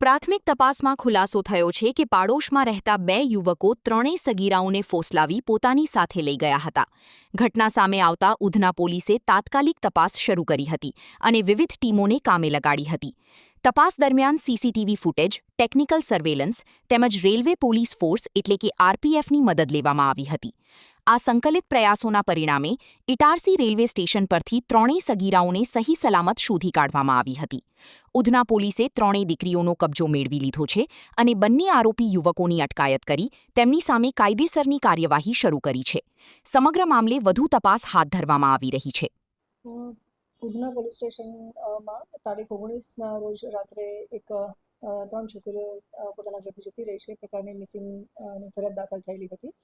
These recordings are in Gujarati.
પ્રાથમિક તપાસમાં ખુલાસો થયો છે કે પાડોશમાં રહેતા 2 યુવકો ત્રણેય સગીરાઓને ફોસલાવી પોતાની સાથે લઈ ગયા હતા. ઘટના સામે આવતા ઉધના પોલીસે તાત્કાલિક તપાસ શરૂ કરી હતી અને વિવિધ ટીમોને કામે લગાડી હતી. તપાસ દરમિયાન સીસીટીવી ફૂટેજ, ટેકનિકલ સર્વેલન્સ તેમજ રેલવે પોલીસ ફોર્સ એટલે કે આરપીએફની મદદ લેવામાં આવી હતી. આ સંકલિત પ્રયાસોના પરિણામે ઇટારસી રેલવે સ્ટેશન પરથી ત્રણેય સગીરાઓને સહી સલામત શોધી કાઢવામાં આવી હતી. ઉધના પોલીસે ત્રણેય દીકરીઓનો કબજો મેળવી લીધો છે અને બંને આરોપી યુવકોની અટકાયત કરી તેમની સામે કાયદેસરની કાર્યવાહી શરૂ કરી છે. સમગ્ર મામલે વધુ તપાસ હાથ ધરવામાં આવી રહી છે. ઉધના પોલીસ સ્ટેશનમાં તારીખ 19ના રોજ રાત્રે ત્રણ છોકરીઓ પોતાના ઘરથી જતી રહી છે પ્રકારની મિસિંગની ફરિયાદ દાખલ થયેલી હતી.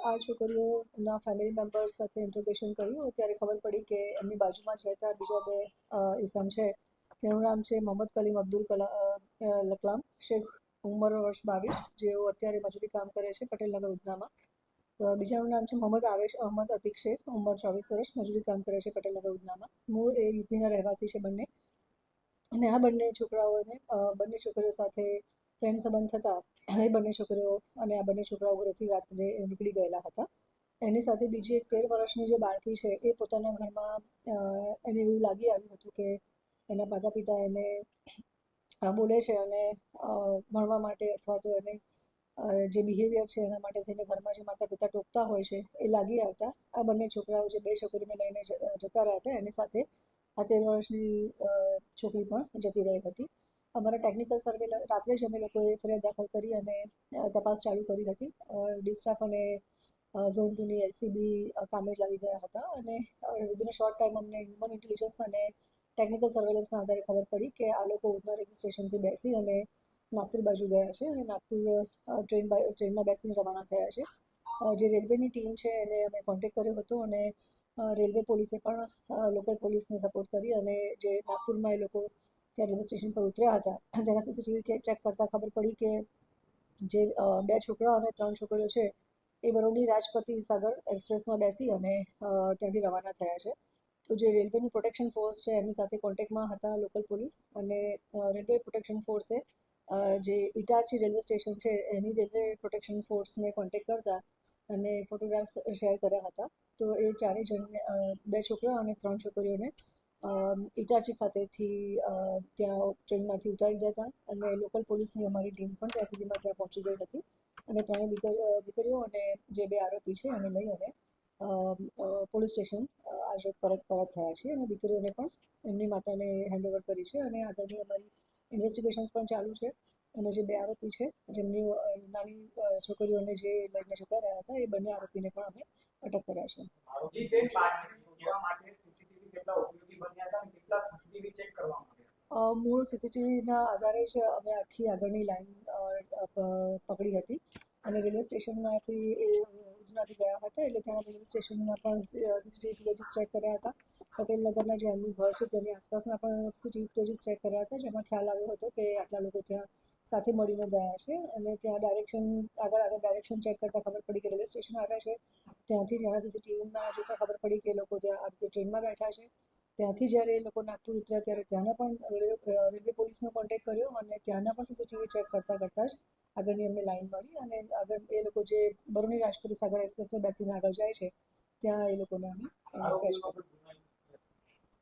આ છોકરીઓના ફેમિલી મેમ્બર્સ સાથે ઇન્ટ્રોગેશન કર્યું ત્યારે ખબર પડી કે એમની બાજુમાં જ રહેતા બીજા 2 ઇસમ છે. તેનું નામ છે મોહમ્મદ કલીમ અબ્દુલ લકલામ, શેખ, ઉંમર વર્ષ 22, જેઓ અત્યારે મજૂરી કામ કરે છે પટેલનગર ઉધનામાં. બીજાનું નામ છે મોહમ્મદ આવેશ અહમદ અતિક શેખ, ઉંમર 24 વર્ષ, મજૂરી કામ કરે છે પટેલનગર ઉધનામાં. મૂળ એ યુપીના રહેવાસી છે બંને. અને આ બંને છોકરીઓ સાથે પ્રેમ સંબંધ થતા એ બંને છોકરીઓ અને આ બંને છોકરાઓ ઘરેથી રાત્રે નીકળી ગયેલા હતા. એની સાથે બીજી એક 13 વર્ષની જે બાળકી છે એ પોતાના ઘરમાં એને એવું લાગી આવ્યું હતું કે એના માતા પિતા એને બોલે છે અને ભણવા માટે અથવા તો એને જે બિહેવિયર છે એના માટે થઈને ઘરમાં જે માતા પિતા ટોકતા હોય છે એ લાગી આવતા આ બંને છોકરાઓ જે 2 છોકરીઓને લઈને જતા રહ્યા હતા એની સાથે આ 13 વર્ષની છોકરી પણ જતી રહી હતી. અમારા ટેકનિકલ સર્વેલન્સ રાત્રે જ અમે લોકોએ ફરિયાદ દાખલ કરી અને તપાસ ચાલુ કરી હતી. ડિસ્ટાફ અને ઝોન 2ની એલસીબી કામે જ લાગી ગયા હતા અને વિધિન અ શોર્ટ ટાઈમ અમને હ્યુમન ઇન્ટેલિજન્સ અને ટેકનિકલ સર્વેલન્સના આધારે ખબર પડી કે આ લોકો ઉધના રેલવે સ્ટેશનથી બેસી અને નાગપુર બાજુ ગયા છે અને નાગપુર ટ્રેનમાં બેસીને રવાના થયા છે. જે રેલવેની ટીમ છે એને અમે કોન્ટેક્ટ કર્યો હતો અને રેલવે પોલીસે પણ લોકલ પોલીસને સપોર્ટ કરી અને જે નાગપુરમાં એ લોકો ત્યાં રેલવે સ્ટેશન પર ઉતર્યા હતા તેના સીસીટીવી ચેક કરતાં ખબર પડી કે જે 2 છોકરા અને 3 છોકરીઓ છે એ બરોની રાજપતિ સાગર એક્સપ્રેસમાં બેસી અને ત્યાંથી રવાના થયા છે. તો જે રેલવેનું પ્રોટેક્શન ફોર્સ છે એમની સાથે કોન્ટેક્ટમાં હતા લોકલ પોલીસ અને રેલવે પ્રોટેક્શન ફોર્સે જે ઇટારસી રેલવે સ્ટેશન છે એની રેલવે પ્રોટેક્શન ફોર્સને કોન્ટેક્ટ કરતા અને ફોટોગ્રાફ્સ શેર કર્યા હતા. તો એ ચારેય જણને 2 છોકરા અને 3 છોકરીઓને ઇટારસી ખાતેથી ત્યાં ટ્રેનમાંથી ઉતારી દેતા અને લોકલ પોલીસની અમારી ટીમ પણ ત્યાં સુધીમાં ત્યાં પહોંચી ગઈ હતી અને ત્રણેય દીકરીઓ અને જે 2 આરોપી છે એને લઈ અને પોલીસ સ્ટેશન આજે પરત થયા છે અને દીકરીઓને પણ એમની માતાને હેન્ડઓવર કરી છે અને આગળની અમારી ઇન્વેસ્ટિગેશન્સ પણ ચાલુ છે અને જે 2 આરોપી છે જેમની નાની છોકરીઓને જે લઈને જતા રહ્યા હતા એ બંને આરોપીને પણ અમે અટક કર્યા છે. મૂળ સીસીટીવીના આધારે જ અમે આખી આગળની લાઈન પકડી હતી અને રેલવે સ્ટેશનમાંથી એ ઉધનાથી ગયા હતા એટલે ત્યાં રેલવે સ્ટેશનના પણ સીસીટીવી ફૂટેજીસ ચેક કર્યા હતા. પટેલનગરના જે એમનું ઘર છે તેની આસપાસના પણ સીસીટીવી ફૂટેજીસ ચેક કર્યા હતા જેમાં ખ્યાલ આવ્યો હતો કે આટલા લોકો ત્યાં સાથે મળીને ગયા છે અને ત્યાં આગળ ડાયરેક્શન ચેક કરતાં ખબર પડી કે રેલવે સ્ટેશન આવ્યા છે. ત્યાંથી ત્યાંના સીસીટીવીમાં જોતાં ખબર પડી કે લોકો ત્યાં આ રીતે ટ્રેનમાં બેઠા છે. ત્યાંથી જ્યારે એ લોકો નાગપુર ઉતર્યા ત્યારે ત્યાંના પણ રેલવે પોલીસનો કોન્ટેક્ટ કર્યો અને ત્યાંના પણ સીસીટીવી ચેક કરતાં જ આગળની અમને લાઈન મળી અને આગળ એ લોકો જે બરોની રાજપતિ સાગર એક્સપ્રેસમાં બેસીને આગળ જાય છે ત્યાં એ લોકોને અમે કેચ કર્યા.